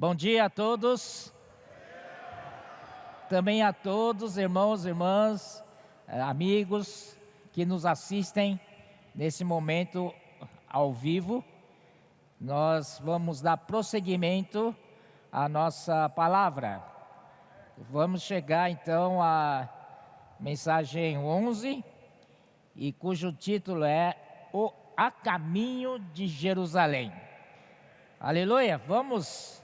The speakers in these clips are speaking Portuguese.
Bom dia a todos, também a todos, irmãos, irmãs, amigos que nos assistem nesse momento ao vivo. Nós vamos dar prosseguimento à nossa palavra. Vamos chegar então à mensagem 11, e cujo título é A Caminho de Jerusalém. Aleluia! Vamos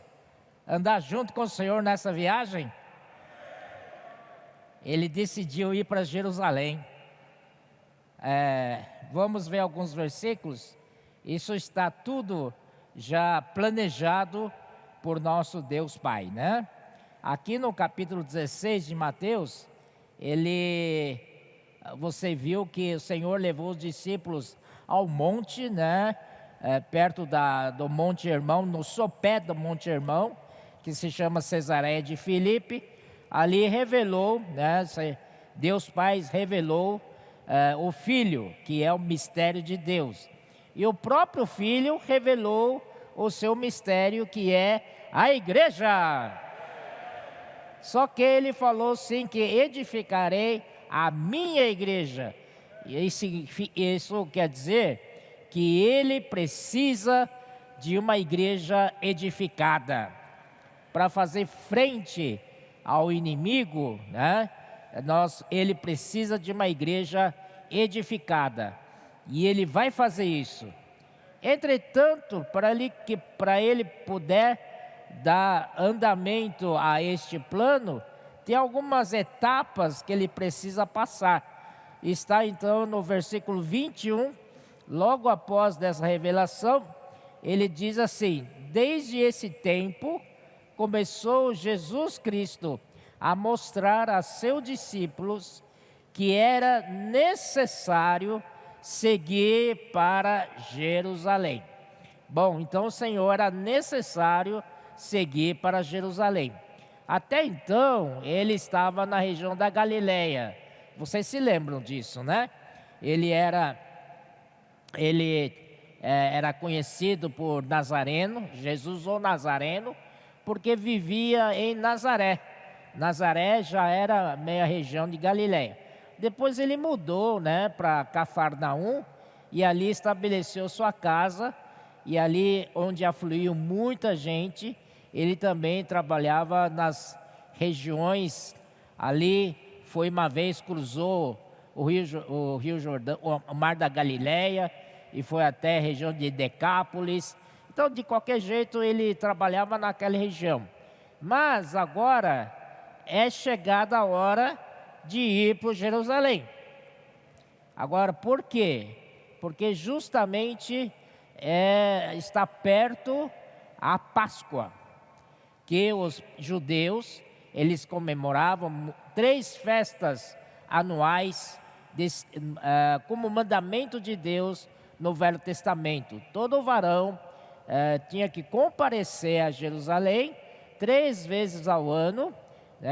andar junto com o Senhor nessa viagem? Ele decidiu ir para Jerusalém. Vamos ver alguns versículos. Isso está tudo já planejado por nosso Deus Pai, né? Aqui no capítulo 16 de Mateus, você viu que o Senhor levou os discípulos ao monte, né? Perto do Monte Hermão, no sopé do Monte Hermão, que se chama Cesareia de Filipe. Ali revelou, né? Deus Pai revelou o Filho, que é o mistério de Deus. E o próprio Filho revelou o seu mistério, que é a igreja. Só que ele falou sim que edificarei a minha igreja. E isso quer dizer que ele precisa de uma igreja edificada para fazer frente ao inimigo, né? Ele precisa de uma igreja edificada, e ele vai fazer isso. Entretanto, para ele puder dar andamento a este plano, tem algumas etapas que ele precisa passar. Está então no versículo 21, logo após dessa revelação, ele diz assim: desde esse tempo começou Jesus Cristo a mostrar a seus discípulos que era necessário seguir para Jerusalém. Bom, então o Senhor era necessário seguir para Jerusalém. Até então, ele estava na região da Galileia. Vocês se lembram disso, né? Ele era conhecido por Nazareno, Jesus ou Nazareno, porque vivia em Nazaré. Nazaré já era meia região de Galileia. Depois ele mudou, né, para Cafarnaum, e ali estabeleceu sua casa, e ali onde afluiu muita gente, ele também trabalhava nas regiões. Ali foi uma vez, cruzou o Rio Jordão, o Mar da Galileia, e foi até a região de Decápolis. Então, de qualquer jeito, ele trabalhava naquela região. Mas agora é chegada a hora de ir para Jerusalém. Agora, por quê? Porque justamente está perto a Páscoa, que os judeus, eles comemoravam 3 festas anuais, como mandamento de Deus no Velho Testamento. Todo varão tinha que comparecer a Jerusalém 3 vezes ao ano,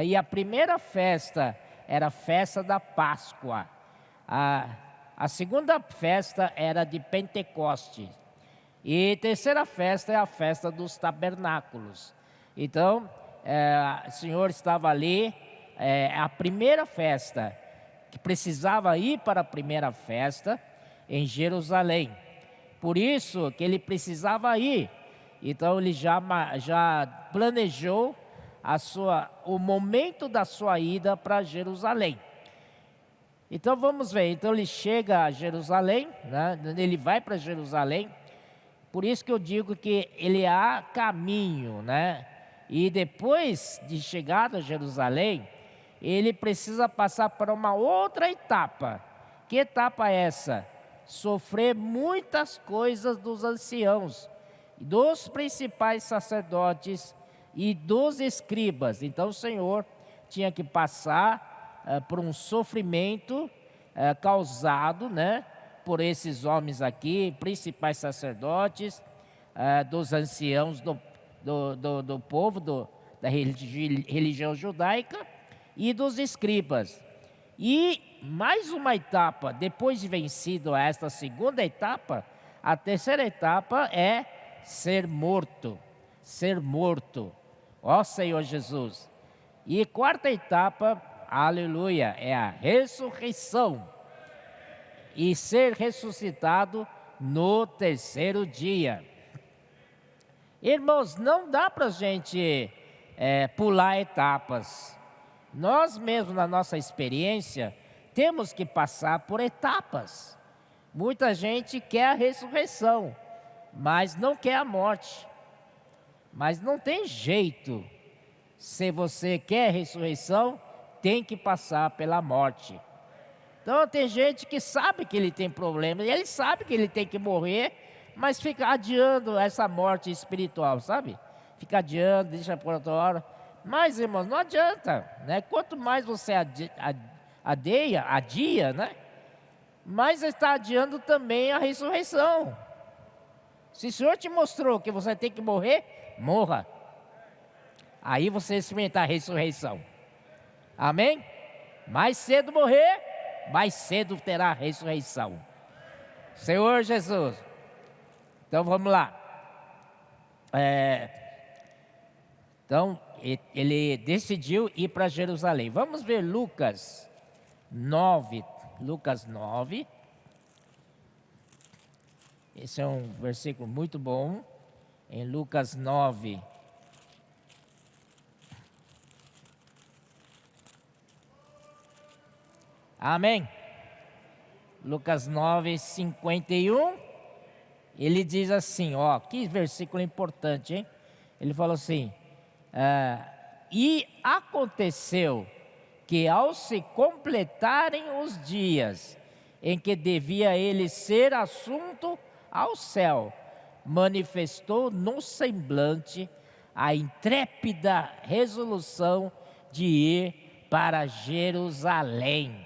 e a primeira festa era a festa da Páscoa. A segunda festa era de Pentecostes. E a terceira festa é a festa dos tabernáculos. Então, o Senhor estava ali, a primeira festa, que precisava ir para a primeira festa em Jerusalém. Por isso que ele precisava ir. Então ele já planejou o momento da sua ida para Jerusalém. Então vamos ver. Então ele chega a Jerusalém, né? Ele vai para Jerusalém. Por isso que eu digo que ele há caminho, né? E depois de chegar a Jerusalém, ele precisa passar por uma outra etapa. Que etapa é essa? Sofrer muitas coisas dos anciãos, dos principais sacerdotes e dos escribas. Então o Senhor tinha que passar por um sofrimento causado, né, por esses homens aqui, principais sacerdotes, dos anciãos do povo, da religião judaica, e dos escribas. E mais uma etapa, depois de vencido esta segunda etapa, a terceira etapa é ser morto. Ser morto. ó Senhor Jesus. E quarta etapa, aleluia, é a ressurreição. E ser ressuscitado no terceiro dia. Irmãos, não dá para a gente pular etapas. Nós mesmos, na nossa experiência, temos que passar por etapas. Muita gente quer a ressurreição, mas não quer a morte. Mas não tem jeito. Se você quer a ressurreição, tem que passar pela morte. Então tem gente que sabe que ele tem problema, e ele sabe que ele tem que morrer, mas fica adiando essa morte espiritual, sabe? Fica adiando, deixa por outra hora. Mas, irmãos, não adianta, né? Quanto mais você adia, né? Mais está adiando também a ressurreição. Se o Senhor te mostrou que você tem que morrer, morra. Aí você experimentar a ressurreição. Amém? Mais cedo morrer, mais cedo terá a ressurreição. Senhor Jesus. Então vamos lá. Então ele decidiu ir para Jerusalém. Vamos ver Lucas 9. Lucas 9. Esse é um versículo muito bom. Em Lucas 9. Amém? Lucas 9, 51. Ele diz assim, ó, que versículo importante, hein? Ele falou assim, e aconteceu que ao se completarem os dias em que devia ele ser assunto ao céu, manifestou no semblante a intrépida resolução de ir para Jerusalém.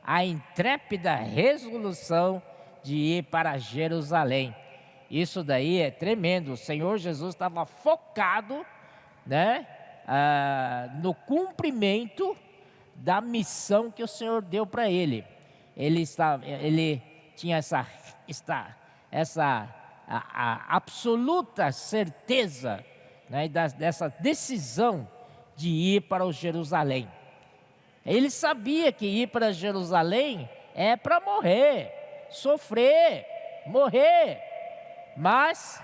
A intrépida resolução de ir para Jerusalém. Isso daí é tremendo. O Senhor Jesus estava focado, né, no cumprimento da missão que o Senhor deu para ele. Ele tinha essa absoluta certeza, né, dessa decisão de ir para o Jerusalém. Ele sabia que ir para Jerusalém é para morrer, sofrer, morrer. Mas,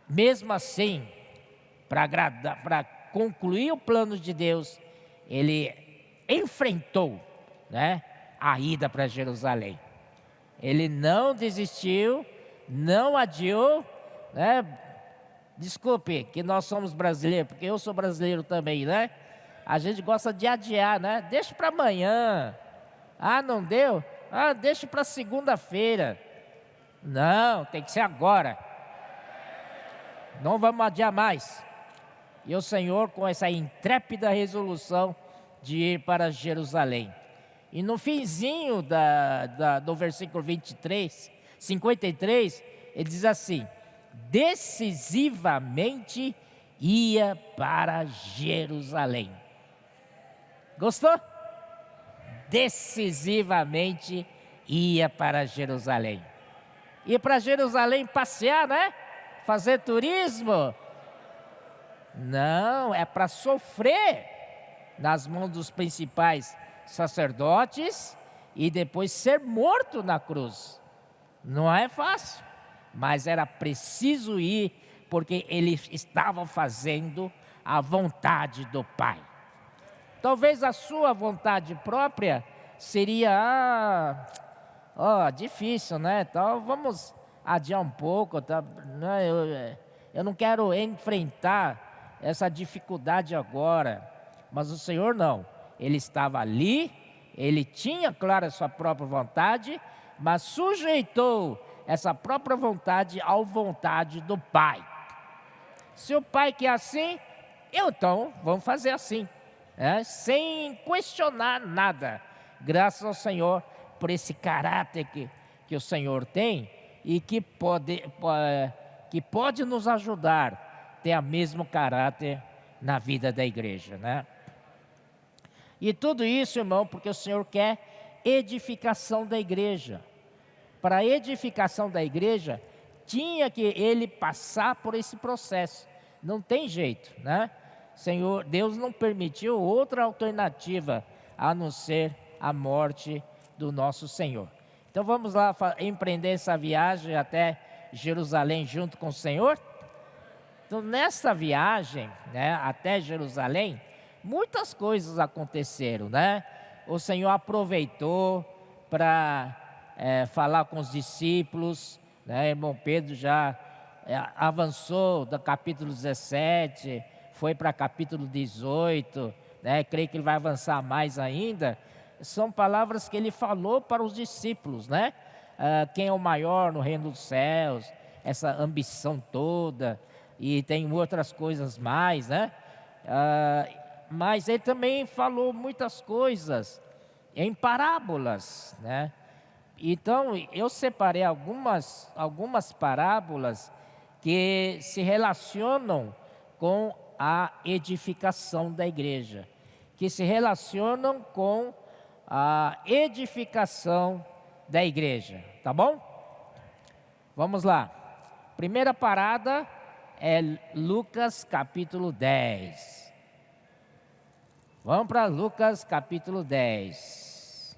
mesmo assim, para concluir o plano de Deus, ele enfrentou, né, a ida para Jerusalém. Ele não desistiu, não adiou, né? Desculpe que nós somos brasileiros, porque eu sou brasileiro também, né? A gente gosta de adiar, né? Deixa para amanhã. Ah, não deu? Ah, deixa para segunda-feira. Não, tem que ser agora. Não vamos adiar mais. E o Senhor, com essa intrépida resolução de ir para Jerusalém. E no finzinho do versículo 53, ele diz assim, decisivamente ia para Jerusalém. Gostou? Decisivamente ia para Jerusalém. Ir para Jerusalém passear, né? Fazer turismo? Não, é para sofrer nas mãos dos principais sacerdotes e depois ser morto na cruz. Não é fácil, mas era preciso ir porque ele estava fazendo a vontade do Pai. Talvez a sua vontade própria seria difícil, né? Então vamos adiar um pouco, tá? Eu não quero enfrentar essa dificuldade agora. Mas o Senhor não. Ele estava ali, ele tinha, claro, a sua própria vontade, mas sujeitou essa própria vontade à vontade do Pai. Se o Pai quer assim, então vamos fazer assim, sem questionar nada. Graças ao Senhor por esse caráter que o Senhor tem e que pode nos ajudar a ter o mesmo caráter na vida da igreja, né? E tudo isso, irmão, porque o Senhor quer edificação da igreja. Para a edificação da igreja, tinha que ele passar por esse processo Não tem jeito, né? Senhor, Deus não permitiu outra alternativa a não ser a morte do nosso Senhor. Então vamos lá empreender essa viagem até Jerusalém junto com o Senhor? Então nessa viagem, né, até Jerusalém, muitas coisas aconteceram, né? O Senhor aproveitou para falar com os discípulos, né? Irmão Pedro já avançou do capítulo 17, foi para capítulo 18, né? Creio que ele vai avançar mais ainda. São palavras que ele falou para os discípulos, né? Quem é o maior no reino dos céus, essa ambição toda, e tem outras coisas mais, né? Mas ele também falou muitas coisas em parábolas, né? Então, eu separei algumas parábolas que se relacionam com a edificação da igreja, que se relacionam com a edificação da igreja, tá bom? Vamos lá. Primeira parada é Lucas capítulo 10. Vamos para Lucas capítulo 10.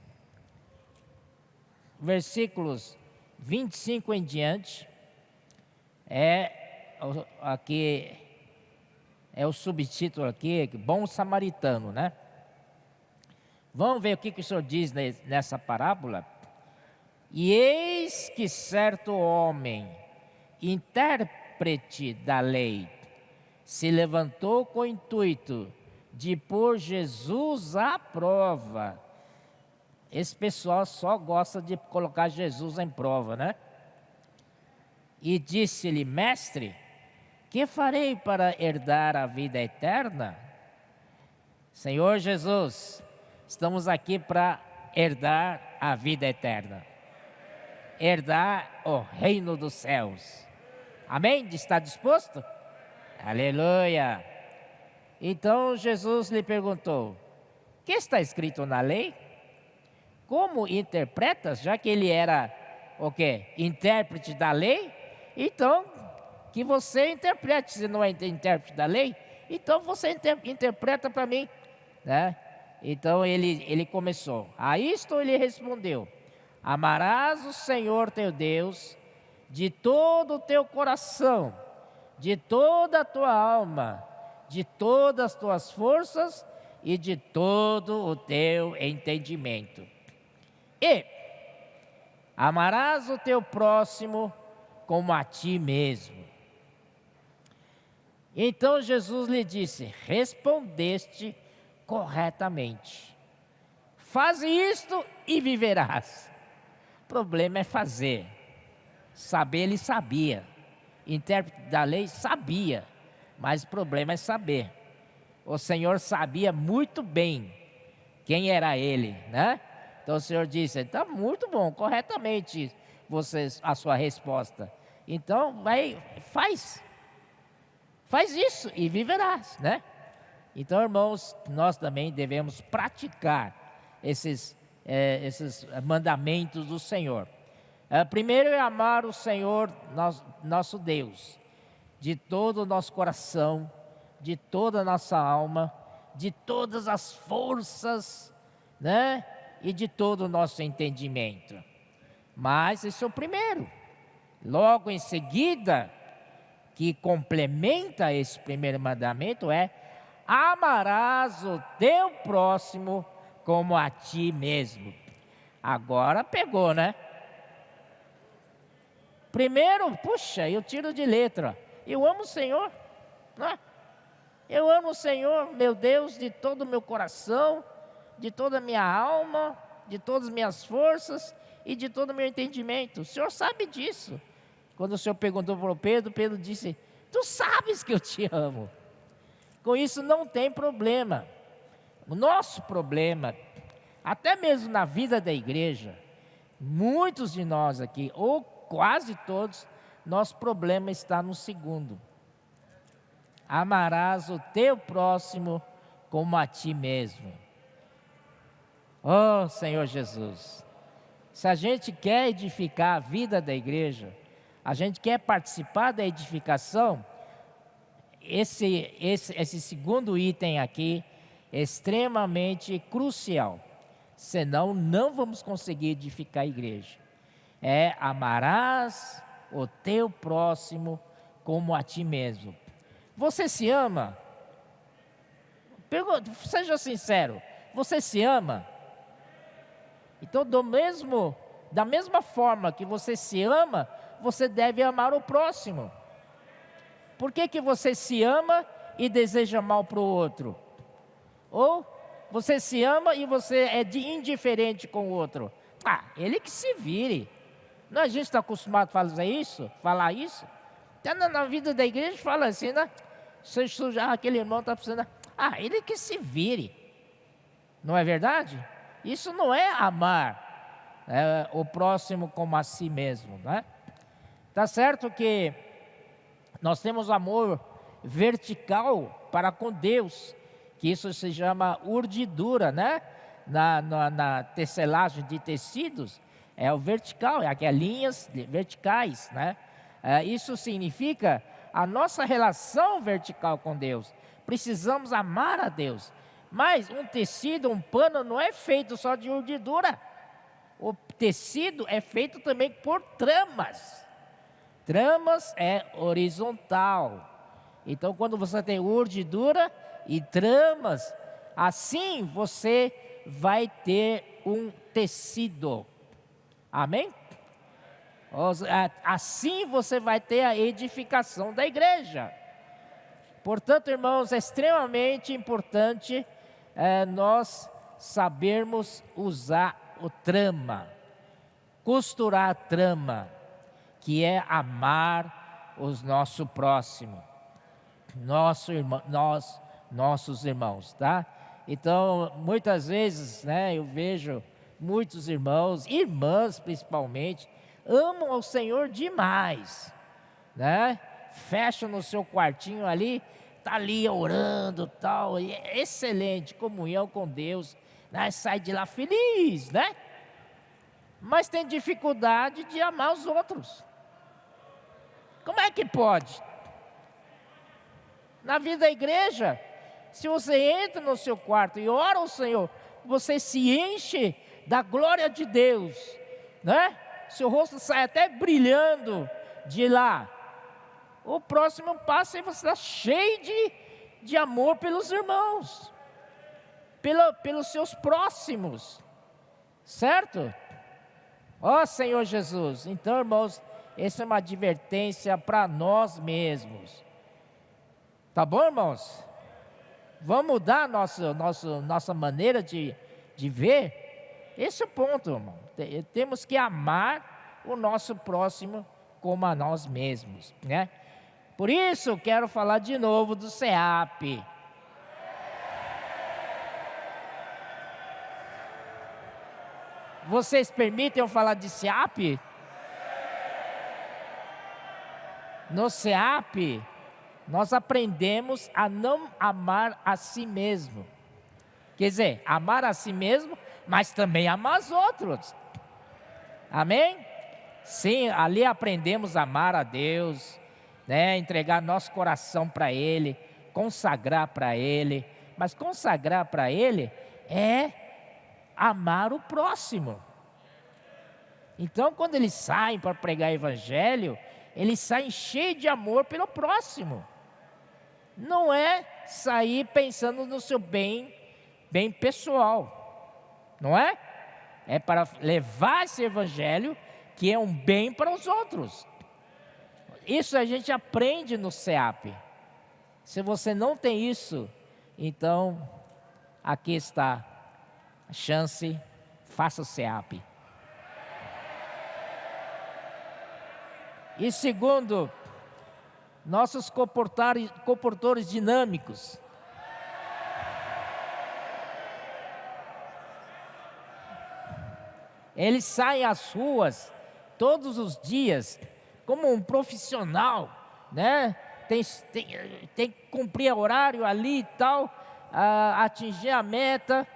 Versículos 25 em diante. Aqui é o subtítulo aqui, Bom Samaritano, né? Vamos ver o que o Senhor diz nessa parábola. E eis que certo homem, intérprete da lei, se levantou com o intuito de pôr Jesus à prova. Esse pessoal só gosta de colocar Jesus em prova, né? E disse-lhe: mestre, que farei para herdar a vida eterna? Senhor Jesus, estamos aqui para herdar a vida eterna, herdar o reino dos céus. Amém? Está disposto? Aleluia! Então Jesus lhe perguntou: que está escrito na lei? Como interpretas? Já que ele era o quê? Intérprete da lei, então que você interprete. Se não é intérprete da lei, então você interpreta para mim, né? Então ele começou. A isto ele respondeu: amarás o Senhor teu Deus de todo o teu coração, de toda a tua alma, de todas as tuas forças e de todo o teu entendimento. E amarás o teu próximo como a ti mesmo. Então Jesus lhe disse: respondeste corretamente. Faze isto e viverás. O problema é fazer. Saber ele sabia. Intérprete da lei sabia. Mas o problema é saber. O Senhor sabia muito bem quem era ele, né? Então o Senhor disse: está muito bom, corretamente a sua resposta. Então faz isso e viverás, né? Então, irmãos, nós também devemos praticar esses mandamentos do Senhor. Primeiro é amar o Senhor, nosso Deus, de todo o nosso coração, de toda a nossa alma, de todas as forças, né? E de todo o nosso entendimento. Mas esse é o primeiro. Logo em seguida, que complementa esse primeiro mandamento, é: amarás o teu próximo como a ti mesmo. Agora pegou, né? Primeiro, puxa, eu tiro de letra. Eu amo o Senhor, né? Eu amo o Senhor, meu Deus, de todo o meu coração, de toda a minha alma, de todas as minhas forças e de todo o meu entendimento. O Senhor sabe disso. Quando o Senhor perguntou para o Pedro, Pedro disse: tu sabes que eu te amo. Com isso não tem problema. O nosso problema, até mesmo na vida da igreja, muitos de nós aqui, ou quase todos, nosso problema está no segundo: amarás o teu próximo como a ti mesmo. Oh, Senhor Jesus, se a gente quer edificar a vida da igreja, a gente quer participar da edificação, esse segundo item aqui é extremamente crucial. Senão, não vamos conseguir edificar a igreja. Amarás o teu próximo como a ti mesmo. Você se ama? Seja sincero, você se ama? Então, da mesma forma que você se ama, você deve amar o próximo. Por que você se ama e deseja mal para o outro? Ou você se ama e você é indiferente com o outro? Ele que se vire. Não, a gente está acostumado a falar isso. Até na vida da igreja fala assim, né? Se sujar, aquele irmão está precisando. Ele que se vire. Não é verdade? Isso não é amar o próximo como a si mesmo, né? Tá certo que nós temos amor vertical para com Deus, que isso se chama urdidura, né? Na tecelagem de tecidos, é o vertical, aquelas linhas verticais, né? Isso significa a nossa relação vertical com Deus. Precisamos amar a Deus. Mas um tecido, um pano, não é feito só de urdidura. O tecido é feito também por tramas. Tramas é horizontal. Então, quando você tem urdidura e tramas, assim você vai ter um tecido. Amém? Assim você vai ter a edificação da igreja. Portanto, irmãos, é extremamente importante nós sabermos usar o trama, costurar a trama, que é amar os nosso próximo, nossos irmãos, tá? Então, muitas vezes, né, eu vejo muitos irmãos, irmãs principalmente, amam ao Senhor demais, né? Fecham no seu quartinho ali, tá ali orando, tal, e é excelente comunhão com Deus, né? Sai de lá feliz, né? Mas tem dificuldade de amar os outros. Como é que pode? Na vida da igreja, se você entra no seu quarto e ora ao Senhor, você se enche da glória de Deus, né? Seu rosto sai até brilhando de lá. O próximo passo é você estar cheio de amor pelos irmãos, pelos seus próximos, certo? Ó Senhor Jesus. Então, irmãos, essa é uma advertência para nós mesmos. Tá bom, irmãos? Vamos mudar nossa maneira de ver? Esse é o ponto, irmão. Temos que amar o nosso próximo como a nós mesmos, né? Por isso, quero falar de novo do SEAP. Vocês permitem eu falar de SEAP? No SEAP, nós aprendemos a não amar a si mesmo. Quer dizer, amar a si mesmo, mas também amar os outros. Amém? Sim, ali aprendemos a amar a Deus, né? Entregar nosso coração para Ele, consagrar para Ele. Mas consagrar para Ele é amar o próximo. Então, quando eles saem para pregar o evangelho, eles saem cheios de amor pelo próximo. Não é sair pensando no seu bem pessoal, não é? É para levar esse evangelho que é um bem para os outros. Isso a gente aprende no SEAP. Se você não tem isso, então aqui está a chance, faça o SEAP. E segundo, nossos comportadores dinâmicos. Eles saem às ruas todos os dias como um profissional, né? Tem que cumprir horário ali e tal, atingir a meta.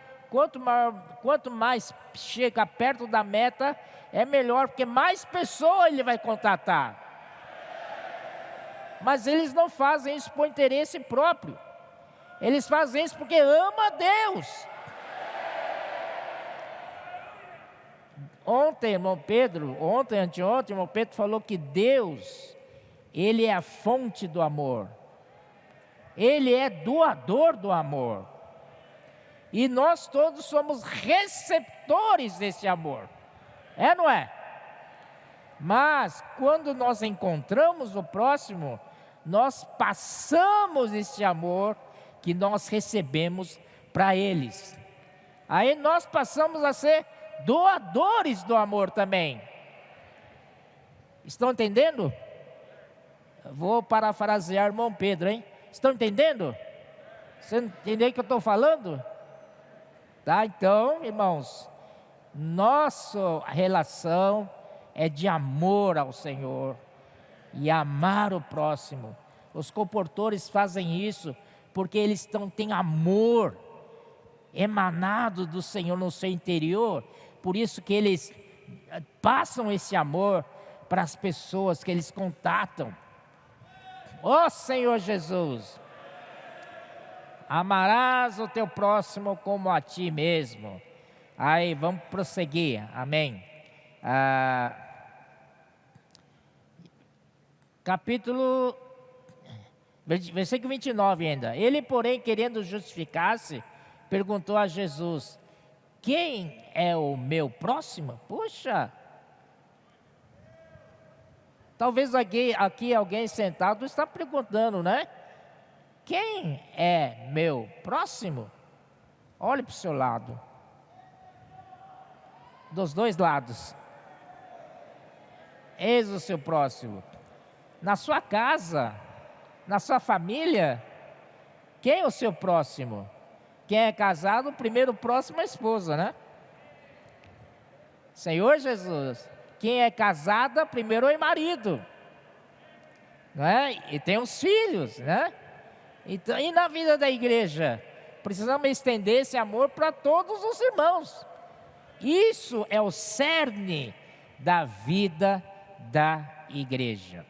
Quanto mais chega perto da meta, é melhor, porque mais pessoas ele vai contratar. Mas eles não fazem isso por interesse próprio. Eles fazem isso porque amam a Deus. Anteontem, irmão Pedro falou que Deus, Ele é a fonte do amor. Ele é doador do amor. E nós todos somos receptores desse amor. É, não é? Mas quando nós encontramos o próximo, nós passamos esse amor que nós recebemos para eles. Aí nós passamos a ser doadores do amor também. Estão entendendo? Vou parafrasear irmão Pedro, hein? Estão entendendo? Você entendeu o que eu estou falando? Tá, então, irmãos, nossa relação é de amor ao Senhor e amar o próximo. Os comportores fazem isso porque eles têm amor emanado do Senhor no seu interior. Por isso que eles passam esse amor para as pessoas que eles contatam. Ó Senhor Jesus, amarás o teu próximo como a ti mesmo. Aí, vamos prosseguir, amém. Versículo 29 ainda. Ele, porém, querendo justificar-se, perguntou a Jesus: quem é o meu próximo? Puxa! Talvez aqui alguém sentado está perguntando, né? Quem é meu próximo? Olhe para o seu lado. Dos dois lados. Eis o seu próximo. Na sua casa, na sua família, quem é o seu próximo? Quem é casado, o primeiro próximo é a esposa, né? Senhor Jesus. Quem é casada, primeiro é o marido, né? E tem os filhos, né? Então, e na vida da igreja, precisamos estender esse amor para todos os irmãos. Isso é o cerne da vida da igreja.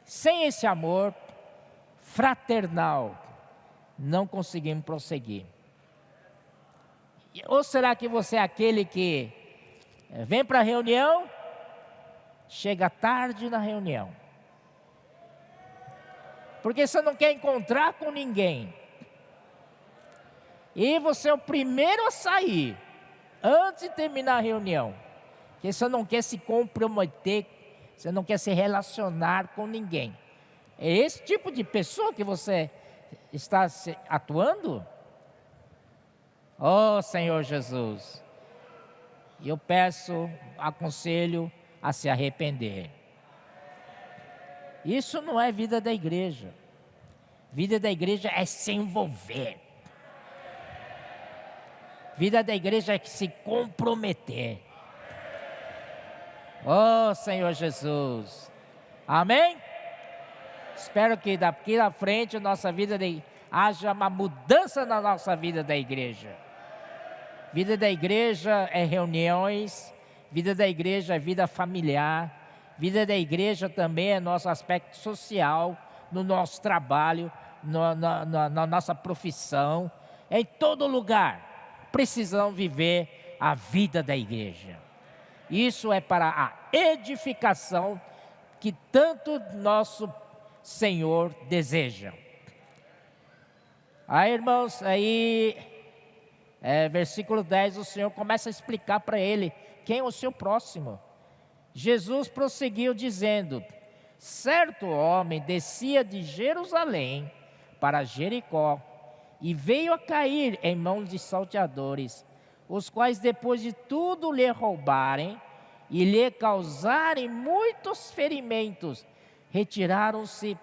Sem esse amor fraternal, não conseguimos prosseguir. Ou será que você é aquele que vem para a reunião, chega tarde na reunião? Porque você não quer encontrar com ninguém. E você é o primeiro a sair, antes de terminar a reunião. Porque você não quer se comprometer, você não quer se relacionar com ninguém. É esse tipo de pessoa que você está atuando? Oh Senhor Jesus, eu aconselho a se arrepender. Isso não é vida da igreja. Vida da igreja é se envolver. Vida da igreja é se comprometer. Oh Senhor Jesus, amém? Espero que daqui à frente haja uma mudança na nossa vida da igreja. Vida da igreja é reuniões, vida da igreja é vida familiar, vida da igreja também é nosso aspecto social, no nosso trabalho, na nossa profissão, em todo lugar. Precisamos viver a vida da igreja. Isso é para a edificação que tanto nosso Senhor deseja. Aí, irmãos, versículo 10, o Senhor começa a explicar para ele quem é o seu próximo. Jesus prosseguiu dizendo: certo homem descia de Jerusalém para Jericó e veio a cair em mãos de salteadores, os quais, depois de tudo lhe roubarem e lhe causarem muitos ferimentos, retiraram-se,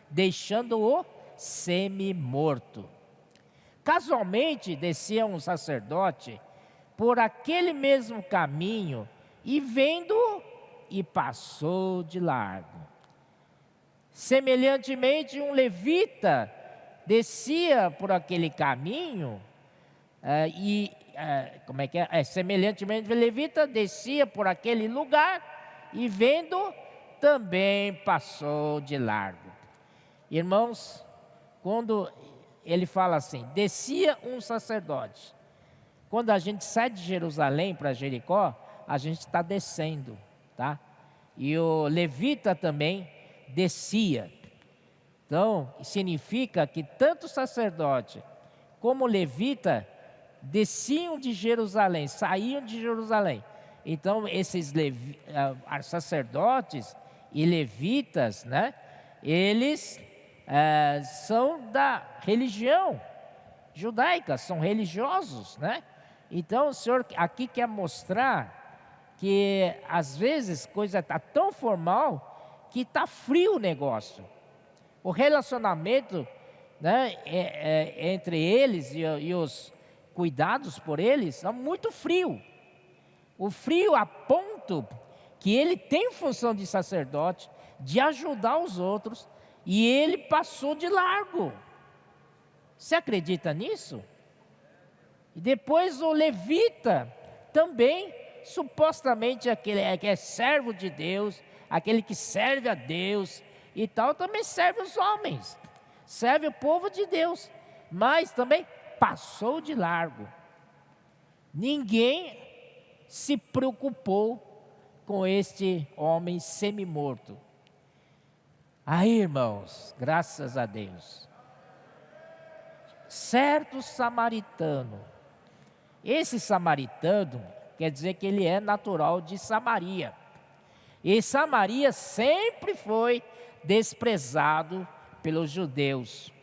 deixando-o semi-morto. Casualmente descia um sacerdote por aquele mesmo caminho e vendo-o, e passou de largo. Semelhantemente, um levita descia por aquele caminho semelhantemente, o levita descia por aquele lugar e vendo, também passou de largo. Irmãos, quando ele fala assim, descia um sacerdote. Quando a gente sai de Jerusalém para Jericó, a gente está descendo, tá? E o levita também descia. Então, significa que tanto o sacerdote como o levita desciam de Jerusalém, saíam de Jerusalém. Então, esses sacerdotes e levitas, né? Eles são da religião judaica, são religiosos, né? Então, o Senhor aqui quer mostrar que, às vezes, coisa está tão formal que está frio o negócio. O relacionamento, né, entre eles e os cuidados por eles está muito frio. O frio a ponto que ele tem função de sacerdote, de ajudar os outros, e ele passou de largo. Você acredita nisso? E depois o levita também, supostamente aquele que é servo de Deus, aquele que serve a Deus e tal, também serve os homens, serve o povo de Deus, mas também passou de largo. Ninguém se preocupou com este homem semi-morto. Aí, irmãos, graças a Deus, certo samaritano. Esse samaritano quer dizer que ele é natural de Samaria. E Samaria sempre foi desprezado pelos judeus.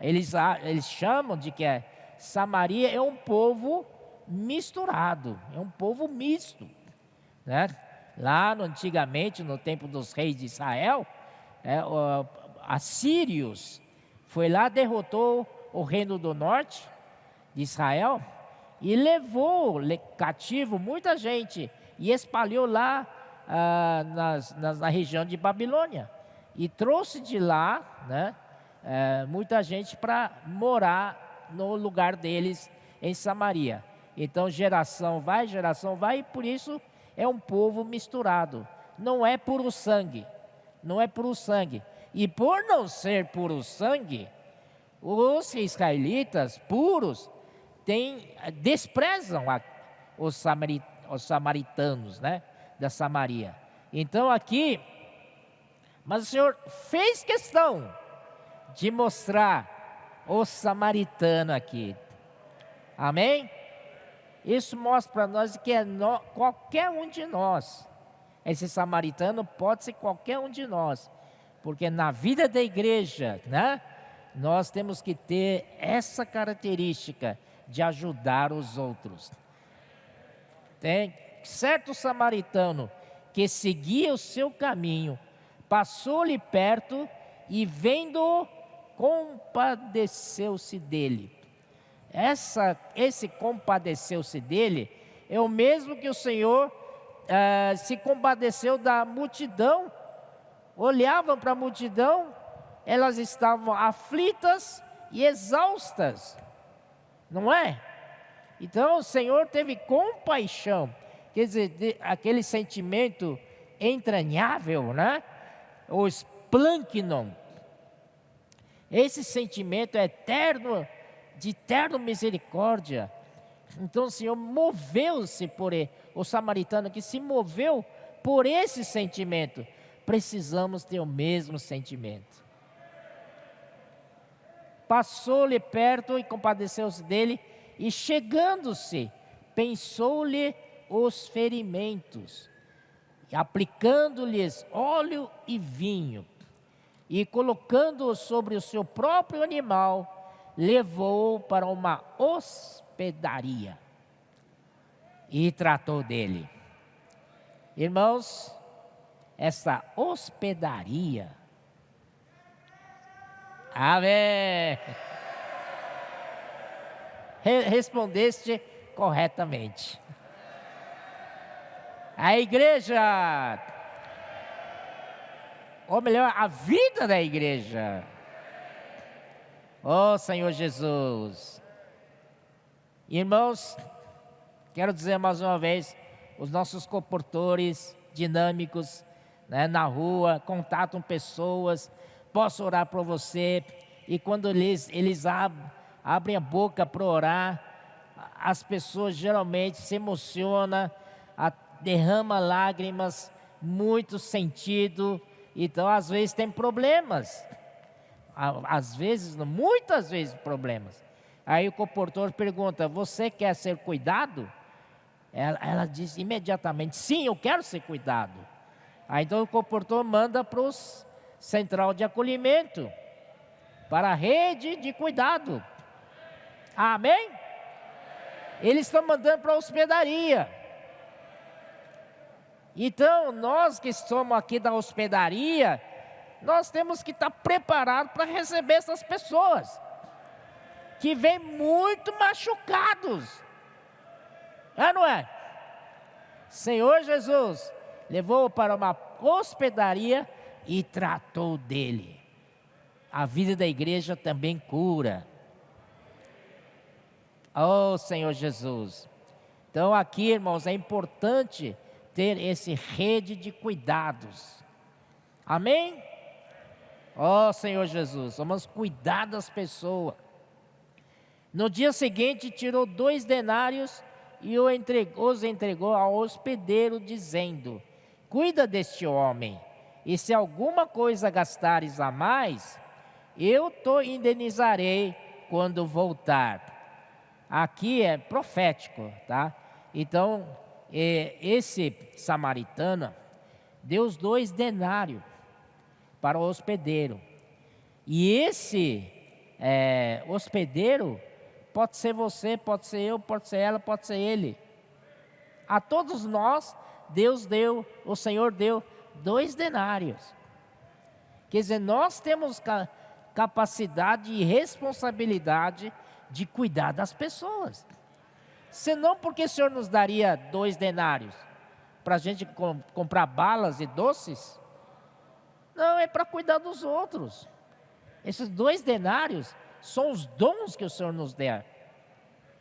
Eles chamam de que Samaria é um povo misturado, é um povo misto, né? Lá antigamente, no tempo dos reis de Israel, assírios foi lá, derrotou o reino do norte de Israel e levou cativo muita gente e espalhou lá na região de Babilônia e trouxe de lá, né, muita gente para morar no lugar deles em Samaria. Então geração vai, e por isso é um povo misturado. Não é puro sangue, não é puro sangue. E por não ser puro sangue, os israelitas puros desprezam os samaritanos, né, da Samaria. Então aqui, mas o Senhor fez questão de mostrar o samaritano aqui. Amém? Isso mostra para nós que qualquer um de nós. Esse samaritano pode ser qualquer um de nós. Porque na vida da igreja, né, nós temos que ter essa característica de ajudar os outros. Tem certo samaritano que seguia o seu caminho, passou-lhe perto e vendo-o, compadeceu-se dele. Esse compadeceu-se dele é o mesmo que o Senhor se compadeceu da multidão. Olhavam para a multidão, elas estavam aflitas e exaustas, não é? Então o Senhor teve compaixão, quer dizer, aquele sentimento entranhável, né? O esplâncnon. Esse sentimento eterno, de eterna misericórdia. Então o Senhor moveu-se por ele, o samaritano que se moveu por esse sentimento. Precisamos ter o mesmo sentimento. Passou-lhe perto e compadeceu-se dele, e chegando-se, pensou-lhe os ferimentos, e aplicando-lhes óleo e vinho, e colocando-o sobre o seu próprio animal, levou-o para uma hospedaria e tratou dele. Irmãos, essa hospedaria, amém, respondeste corretamente. A igreja, ou melhor, a vida da igreja. Oh Senhor Jesus. Irmãos, quero dizer mais uma vez, os nossos comportores dinâmicos né, na rua, contatam pessoas, posso orar por você. E quando eles abrem a boca para orar, as pessoas geralmente se emocionam, derramam lágrimas, muito sentido. Então, às vezes tem problemas, muitas vezes problemas. Aí o comportor pergunta: você quer ser cuidado? Ela diz imediatamente: sim, eu quero ser cuidado. Aí então o comportor manda para o central de acolhimento, para a rede de cuidado. Amém? Eles estão mandando para a hospedaria. Então, nós que somos aqui da hospedaria, nós temos que estar preparados para receber essas pessoas que vêm muito machucados. É, não é? Senhor Jesus levou-o para uma hospedaria e tratou dele. A vida da igreja também cura. Oh, Senhor Jesus. Então aqui, irmãos, é importante ter esse rede de cuidados. Amém? Oh, Senhor Jesus, vamos cuidar das pessoas. No dia seguinte, tirou 2 denários e os entregou ao hospedeiro, dizendo: cuida deste homem, e se alguma coisa gastares a mais, eu te indenizarei quando voltar. Aqui é profético, tá? Então, esse samaritano deu os 2 denários para o hospedeiro. E esse hospedeiro pode ser você, pode ser eu, pode ser ela, pode ser ele. A todos nós, o Senhor deu 2 denários. Quer dizer, nós temos capacidade e responsabilidade de cuidar das pessoas. Senão, porque o Senhor nos daria 2 denários? Para a gente comprar balas e doces? Não, é para cuidar dos outros. Esses 2 denários são os dons que o Senhor nos der.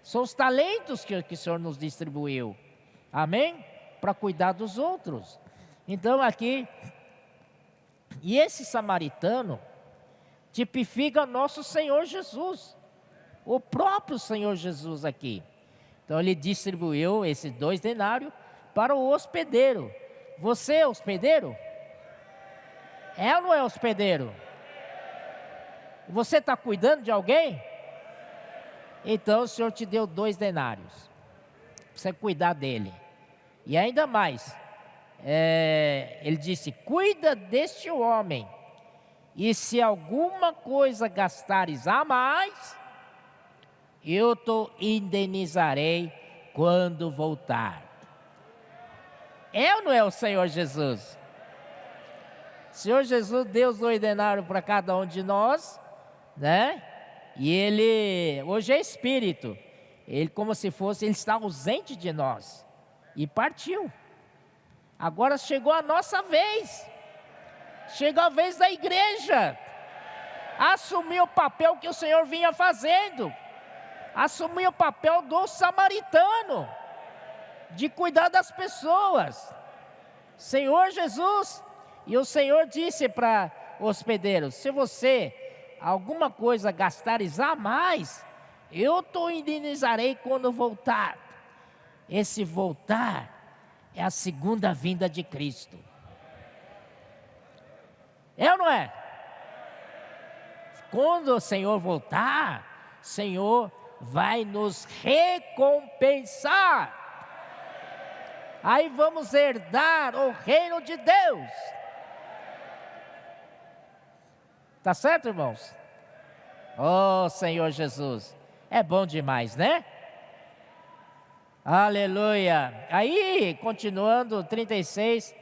São os talentos que o Senhor nos distribuiu. Amém? Para cuidar dos outros. Então aqui, e esse samaritano tipifica nosso Senhor Jesus. O próprio Senhor Jesus aqui. Então ele distribuiu esses 2 denários para o hospedeiro. Você é hospedeiro? É ou não é hospedeiro? Você está cuidando de alguém? Então o Senhor te deu 2 denários. Para você cuidar dele. E ainda mais, ele disse: cuida deste homem. E se alguma coisa gastares a mais, eu te indenizarei quando voltar. É ou não é o Senhor Jesus? O Senhor Jesus deu os 2 denários para cada um de nós, né? E ele, hoje é espírito. Ele, como se fosse, ele está ausente de nós. E partiu. Agora chegou a nossa vez. Chegou a vez da igreja assumir o papel que o Senhor vinha fazendo. Assumir o papel do samaritano, de cuidar das pessoas. Senhor Jesus, e o Senhor disse para o hospedeiro: se você alguma coisa gastares a mais, eu te indenizarei quando voltar. Esse voltar é a segunda vinda de Cristo. É ou não é? Quando o Senhor voltar, o Senhor vai nos recompensar. Aí vamos herdar o reino de Deus. Tá certo, irmãos? Oh, Senhor Jesus, é bom demais, né? Aleluia. Aí, continuando, 36.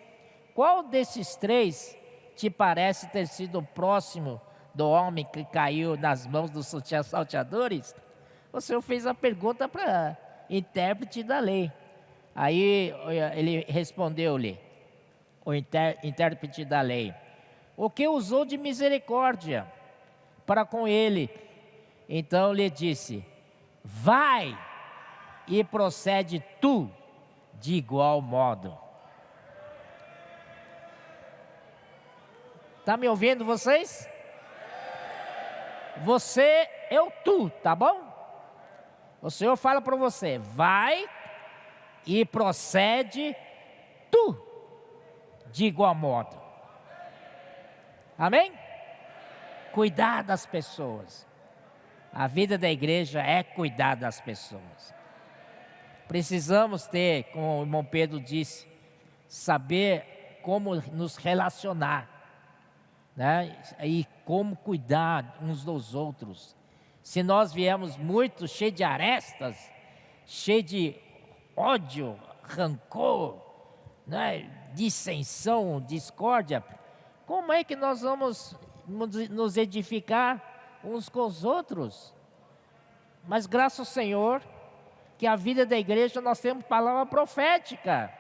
Qual desses 3 te parece ter sido o próximo do homem que caiu nas mãos dos salteadores? O Senhor fez a pergunta para intérprete da lei. Aí ele respondeu-lhe, o intérprete da lei: o que usou de misericórdia para com ele? Então lhe disse: vai e procede tu de igual modo. Está me ouvindo vocês? Você é o tu, tá bom? O Senhor fala para você, vai e procede tu, de igual modo. Amém? Cuidar das pessoas. A vida da igreja é cuidar das pessoas. Precisamos ter, como o irmão Pedro disse, saber como nos relacionar, né? E como cuidar uns dos outros. Se nós viemos muito cheios de arestas, cheios de ódio, rancor, né? Dissensão, discórdia, como é que nós vamos nos edificar uns com os outros? Mas graças ao Senhor, que a vida da igreja nós temos palavra profética.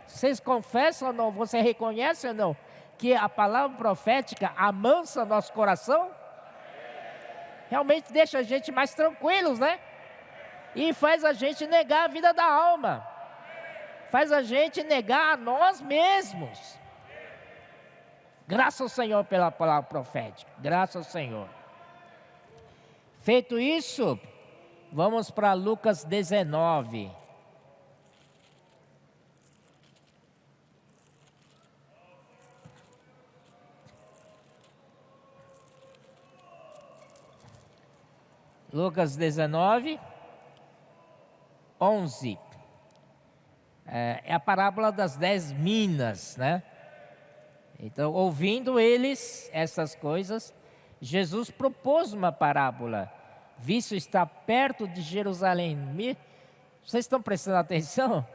Vocês confessam ou não? Você reconhece ou não? Que a palavra profética amansa nosso coração? Realmente deixa a gente mais tranquilos, né? E faz a gente negar a vida da alma. Faz a gente negar a nós mesmos. Graças ao Senhor pela palavra profética. Graças ao Senhor. Feito isso, vamos para Lucas 19. Lucas 19, 11. É a parábola das 10 minas, né? Então, ouvindo eles essas coisas, Jesus propôs uma parábola, visto estar perto de Jerusalém. Vocês estão prestando atenção?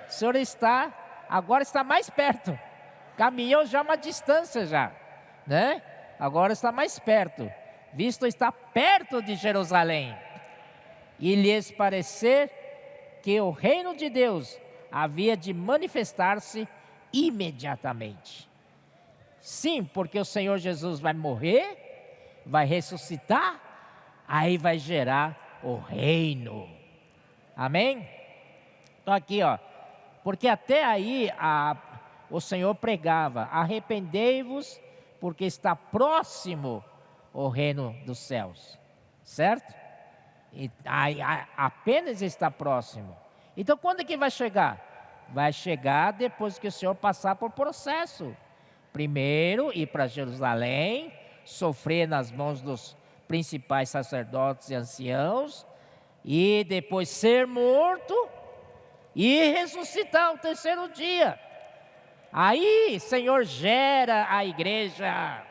O Senhor agora está mais perto. Caminhou já uma distância já, né? Agora está mais perto. Visto estar perto de Jerusalém. E lhes parecer que o reino de Deus havia de manifestar-se imediatamente. Sim, porque o Senhor Jesus vai morrer, vai ressuscitar, aí vai gerar o reino. Amém? Então aqui, ó, porque até aí o Senhor pregava, arrependei-vos, porque está próximo o reino dos céus, certo? E apenas está próximo. Então quando é que vai chegar? Vai chegar depois que o Senhor passar por processo. Primeiro ir para Jerusalém, sofrer nas mãos dos principais sacerdotes e anciãos, e depois ser morto e ressuscitar ao terceiro dia. Aí, Senhor, gera a igreja.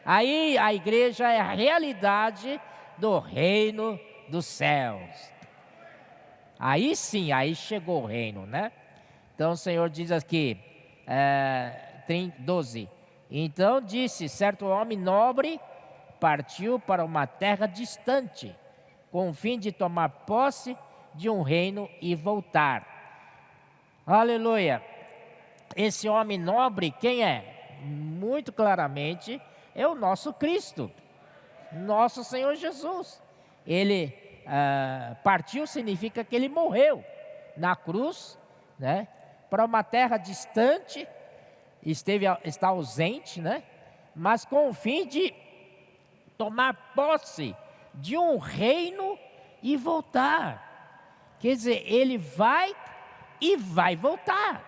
Aí a igreja é a realidade do reino dos céus. Aí sim, aí chegou o reino, né? Então o Senhor diz aqui, 12. Então disse, certo homem nobre partiu para uma terra distante, com o fim de tomar posse de um reino e voltar. Aleluia! Esse homem nobre, quem é? Muito claramente é o nosso Cristo, nosso Senhor Jesus. Ele partiu significa que ele morreu na cruz, né? Para uma terra distante, está ausente, né? Mas com o fim de tomar posse de um reino e voltar. Quer dizer, ele vai e vai voltar.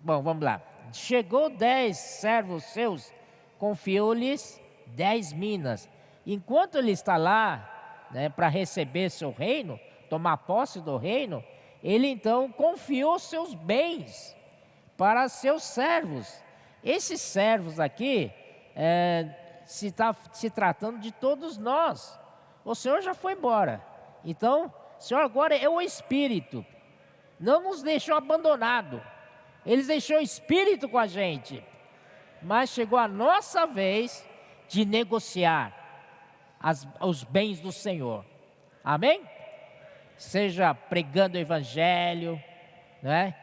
Bom, vamos lá. Chegou 10 servos seus, confiou-lhes 10 minas. Enquanto ele está lá, né, para receber seu reino, tomar posse do reino, ele então confiou seus bens para seus servos. Esses servos aqui, se tratando de todos nós. O Senhor já foi embora. Então, o Senhor agora é o Espírito. Não nos deixou abandonado. Ele deixou o Espírito com a gente. Mas chegou a nossa vez de negociar os bens do Senhor. Amém? Seja pregando o Evangelho, né?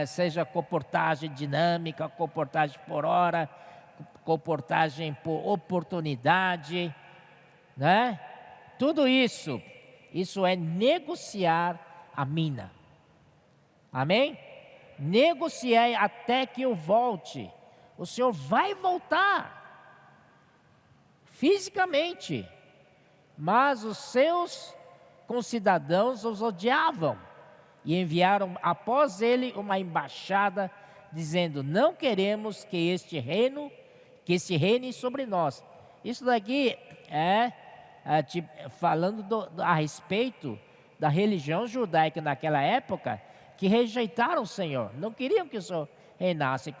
Seja comportagem dinâmica, comportagem por hora, comportagem por oportunidade, né? Tudo isso é negociar a mina. Amém? Negociei até que eu volte. O Senhor vai voltar fisicamente, mas os seus concidadãos os odiavam e enviaram após ele uma embaixada dizendo: não queremos que este reine sobre nós. Isso daqui falando a respeito da religião judaica naquela época, que rejeitaram o Senhor, não queriam que o Senhor reinasse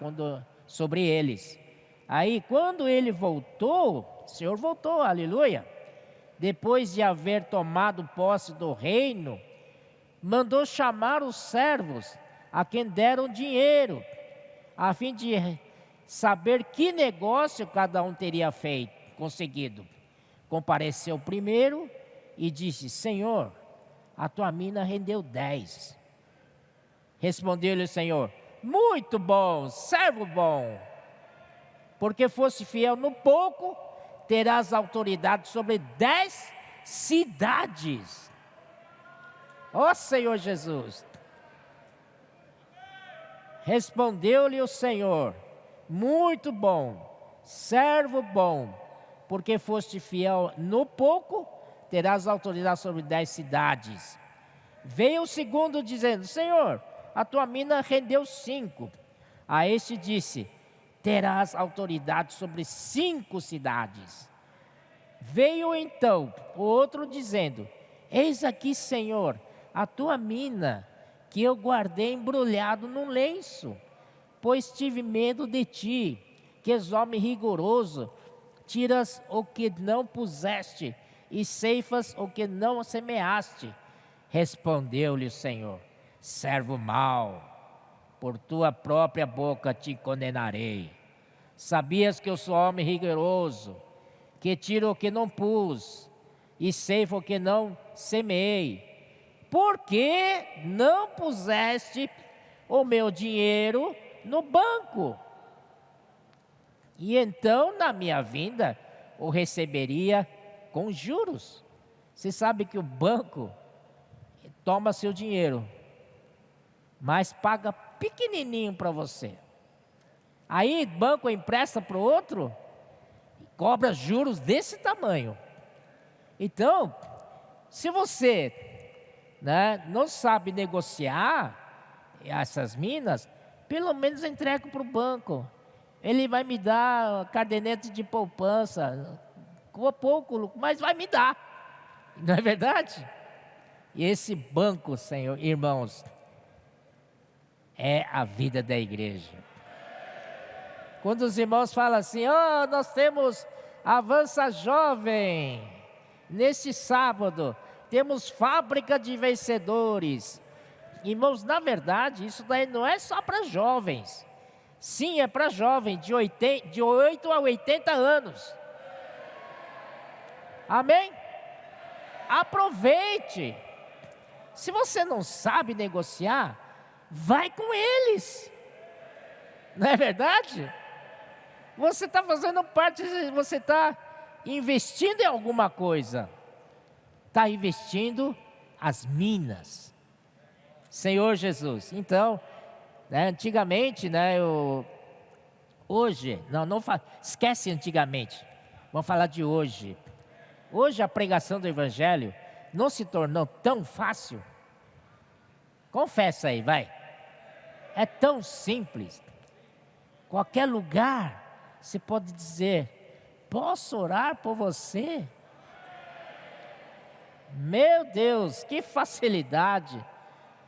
sobre eles. Aí quando ele voltou, o Senhor voltou, aleluia, depois de haver tomado posse do reino, mandou chamar os servos a quem deram dinheiro, a fim de saber que negócio cada um teria conseguido. Compareceu primeiro e disse: Senhor, a tua mina rendeu 10. Respondeu-lhe o Senhor: muito bom, servo bom, porque foste fiel no pouco, terás autoridade sobre 10 cidades. Ó Senhor Jesus. Respondeu-lhe o Senhor: muito bom, servo bom, porque foste fiel no pouco, terás autoridade sobre 10 cidades. Veio o segundo dizendo: Senhor, a tua mina rendeu 5. A este disse: terás autoridade sobre 5 cidades. Veio então o outro dizendo: eis aqui, Senhor, a tua mina, que eu guardei embrulhado num lenço, pois tive medo de ti, que és homem rigoroso, tiras o que não puseste e ceifas o que não semeaste. Respondeu-lhe o Senhor: servo mau, por tua própria boca te condenarei. Sabias que eu sou homem rigoroso, que tiro o que não pus e ceifo o que não semeei? Por que não puseste o meu dinheiro no banco? E então, na minha vinda, o receberia com juros. Você sabe que o banco toma seu dinheiro, mas paga pequenininho para você. Aí o banco empresta para o outro e cobra juros desse tamanho. Então, se você não sabe negociar essas minas, pelo menos entrega para o banco. Ele vai me dar caderneta de poupança, com pouco, mas vai me dar. Não é verdade? E esse banco, Senhor, irmãos, é a vida da igreja. Quando os irmãos falam assim: nós temos Avança Jovem, neste sábado, temos Fábrica de Vencedores. Irmãos, na verdade, isso daí não é só para jovens. Sim, é para jovens de 8 a 80 anos. Amém? Aproveite. Se você não sabe negociar, vai com eles. Não é verdade? Você está fazendo parte, você está investindo em alguma coisa. Está investindo as minas. Senhor Jesus. Então, antigamente, hoje, esquece antigamente. Vamos falar de hoje. Hoje a pregação do Evangelho não se tornou tão fácil. Confessa aí, vai. É tão simples. Qualquer lugar você pode dizer: posso orar por você? Meu Deus, que facilidade.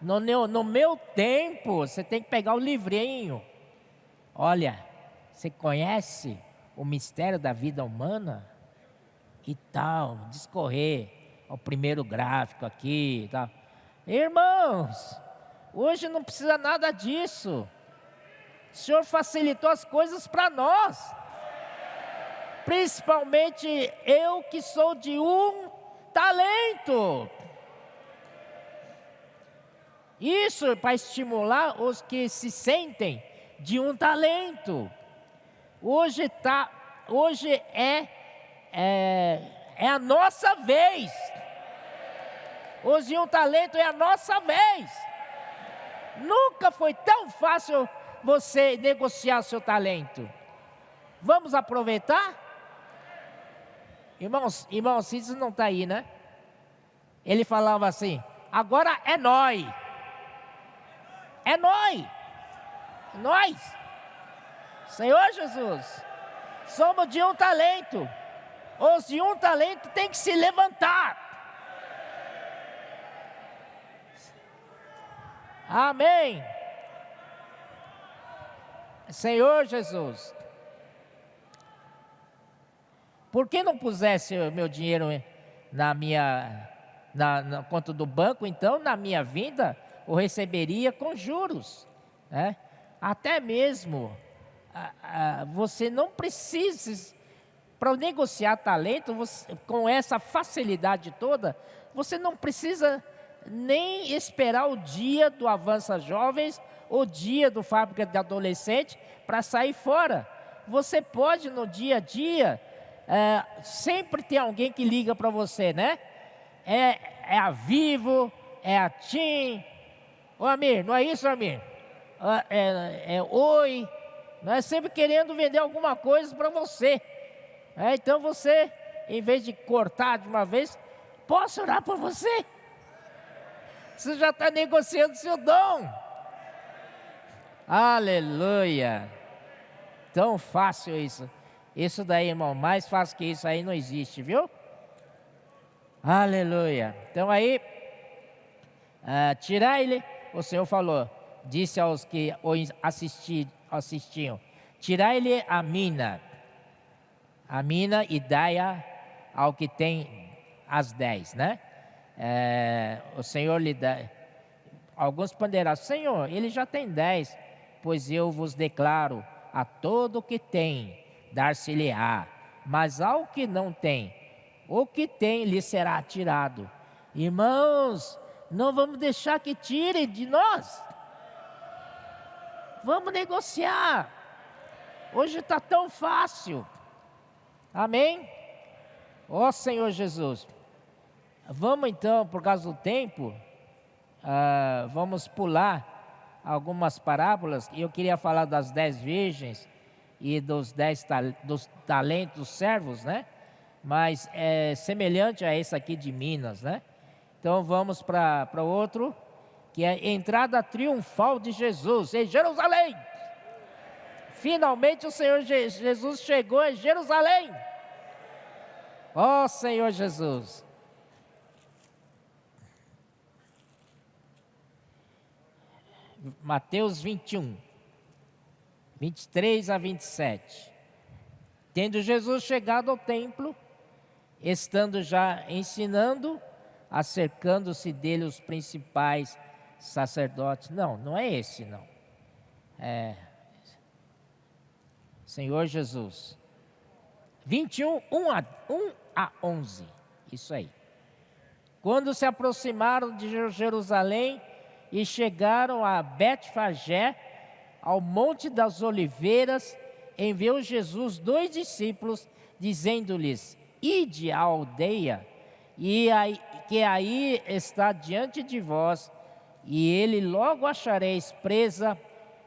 No meu tempo, você tem que pegar o livrinho. Olha, você conhece o mistério da vida humana? E tal, discorrer o primeiro gráfico aqui e tal. Irmãos, hoje não precisa nada disso. O Senhor facilitou as coisas para nós. Principalmente eu que sou de um talento. Isso para estimular os que se sentem de um talento. Hoje é a nossa vez. Hoje um talento é a nossa vez. Nunca foi tão fácil você negociar seu talento. Vamos aproveitar? Irmão Cícero não está aí, né? Ele falava assim: agora é nós. É nós. Nós. Senhor Jesus, somos de um talento. Os de um talento têm que se levantar. Amém. Senhor Jesus, por que não pusesse o meu dinheiro na conta do banco? Então, na minha vinda, eu receberia com juros, né? Até mesmo, você não precisa, para negociar talento, com essa facilidade toda, você não precisa nem esperar o dia do Avança Jovens, o dia do Fábrica de Adolescente, para sair fora. Você pode, no dia a dia, sempre tem alguém que liga para você, né? É a Vivo, é a TIM. Ô Amir, não é isso, Amir? Oi. Não é sempre querendo vender alguma coisa para você. Então você, em vez de cortar de uma vez, posso orar por você? Você já está negociando seu dom. Aleluia. Tão fácil isso. Isso daí, irmão, mais fácil que isso aí não existe, viu? Aleluia. Então aí, tirai-lhe, o Senhor falou, disse aos que o assistiam, tirai-lhe a mina e dai-a ao que tem as 10, né? O Senhor lhe dá. Alguns ponderarão: Senhor, ele já tem 10, pois eu vos declaro, a todo que tem, dar-se-lhe-á, mas ao que não tem, o que tem lhe será tirado. Irmãos, não vamos deixar que tire de nós. Vamos negociar. Hoje está tão fácil. Amém? Ó Senhor Jesus. Vamos então, por causa do tempo, vamos pular algumas parábolas. Eu queria falar das 10 virgens e dos 10 dos talentos dos servos, né? Mas é semelhante a esse aqui de Minas, né? Então vamos para o outro, que é a entrada triunfal de Jesus em Jerusalém. Finalmente o Senhor Jesus chegou em Jerusalém. Ó Senhor Jesus. Mateus 21, 23 a 27. Tendo Jesus chegado ao templo, estando já ensinando, acercando-se dele os principais sacerdotes. Não é esse, não. Senhor Jesus. 21, 1 a 11. Isso aí. Quando se aproximaram de Jerusalém e chegaram a Betfagé, ao Monte das Oliveiras, enviou Jesus 2 discípulos, dizendo-lhes: ide à aldeia, que aí está diante de vós, e ele logo achareis presa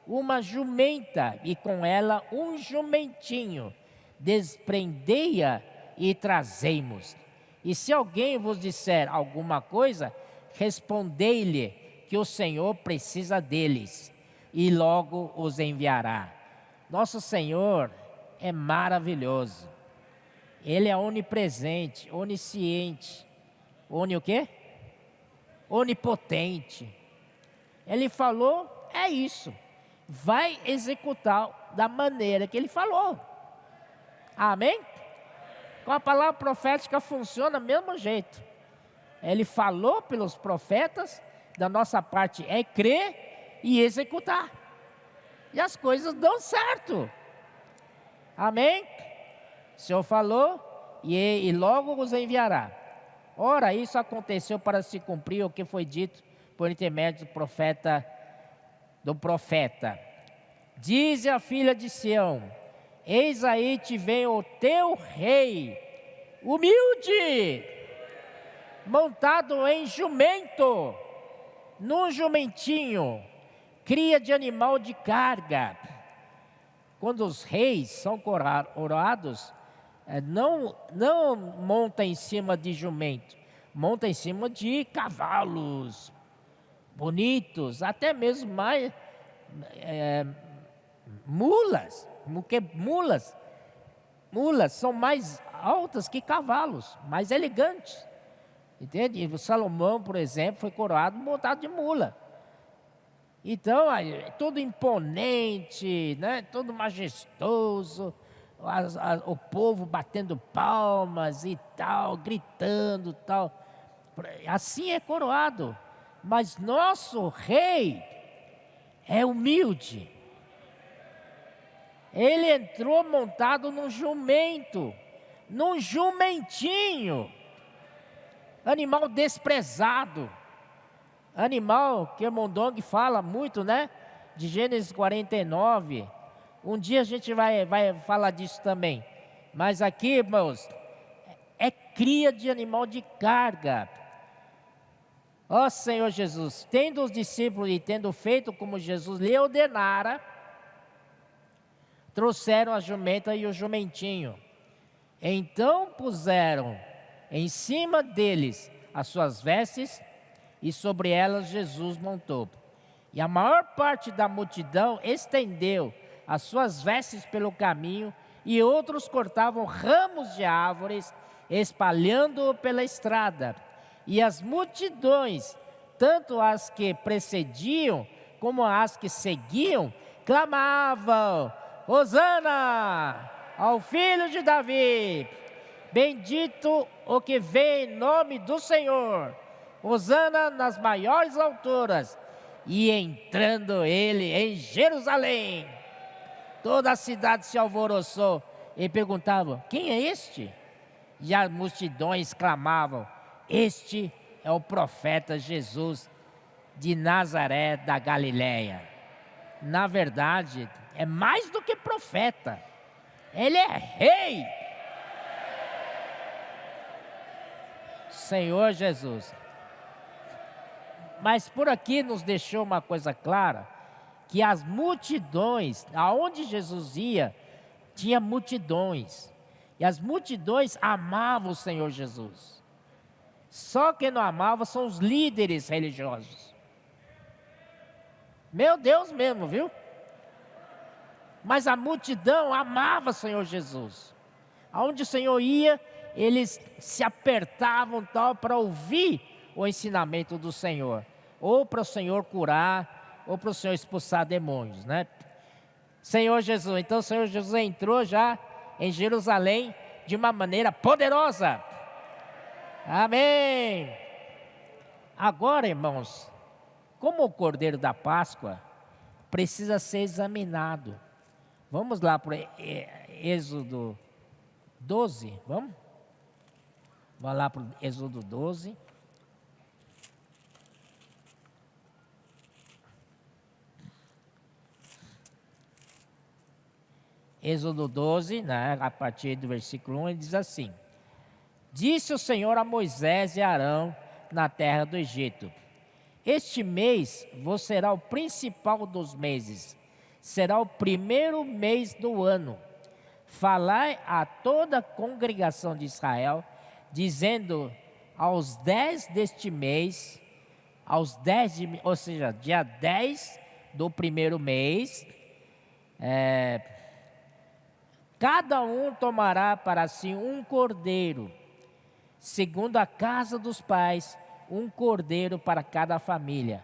uma jumenta, e com ela um jumentinho. Desprendei-a e trazei-mos. E se alguém vos disser alguma coisa, respondei-lhe que o Senhor precisa deles, e logo os enviará. Nosso Senhor é maravilhoso. Ele é onipresente, onisciente. O quê? Onipotente. Ele falou, é isso. Vai executar da maneira que ele falou. Amém? Com a palavra profética funciona do mesmo jeito. Ele falou pelos profetas, da nossa parte é crer e executar. E as coisas dão certo. Amém? O Senhor falou e logo os enviará. Ora, isso aconteceu para se cumprir o que foi dito por intermédio do profeta. Dize a filha de Sião: eis aí te vem o teu rei, humilde, montado em jumento, num jumentinho. cria de animal de carga. Quando os reis são coroados, não monta em cima de jumento, monta em cima de cavalos bonitos, até mesmo mais mulas, porque mulas são mais altas que cavalos, mais elegantes, entende? O Salomão, por exemplo, foi coroado montado de mula. Então, todo imponente, né? Todo majestoso, o povo batendo palmas e tal, gritando tal. Assim é coroado. Mas nosso rei é humilde. Ele entrou montado num jumento, num jumentinho, animal desprezado. Animal que o Mondong fala muito, né? De Gênesis 49. Um dia a gente vai falar disso também. Mas aqui, irmãos, é cria de animal de carga. Ó Senhor Jesus, tendo os discípulos e tendo feito como Jesus lhe ordenara, trouxeram a jumenta e o jumentinho. Então puseram em cima deles as suas vestes, e sobre elas Jesus montou. E a maior parte da multidão estendeu as suas vestes pelo caminho, e outros cortavam ramos de árvores, espalhando-o pela estrada. E as multidões, tanto as que precediam como as que seguiam, clamavam: Hosana ao filho de Davi, bendito o que vem em nome do Senhor, Hosana nas maiores alturas. E entrando ele em Jerusalém, toda a cidade se alvoroçou e perguntavam: quem é este? E as multidões clamavam: este é o profeta Jesus de Nazaré da Galileia. Na verdade, é mais do que profeta, ele é rei. Senhor Jesus. Mas por aqui nos deixou uma coisa clara, que as multidões, aonde Jesus ia, tinha multidões. E as multidões amavam o Senhor Jesus. Só quem não amava são os líderes religiosos. Meu Deus mesmo, viu? Mas a multidão amava o Senhor Jesus. Aonde o Senhor ia, eles se apertavam tal para ouvir o ensinamento do Senhor. Ou para o Senhor curar, ou para o Senhor expulsar demônios, né? Senhor Jesus, então o Senhor Jesus entrou já em Jerusalém de uma maneira poderosa. Amém. Agora, irmãos, como o Cordeiro da Páscoa precisa ser examinado. Vamos lá para Êxodo 12, vamos? Vamos lá para Êxodo 12. Êxodo 12, né, a partir do versículo 1, ele diz assim: disse o Senhor a Moisés e a Arão na terra do Egito: este mês vos será o principal dos meses, será o primeiro mês do ano. Falai a toda a congregação de Israel, dizendo: aos 10 deste mês, ou seja, dia 10 do primeiro mês, cada um tomará para si um cordeiro, segundo a casa dos pais, um cordeiro para cada família.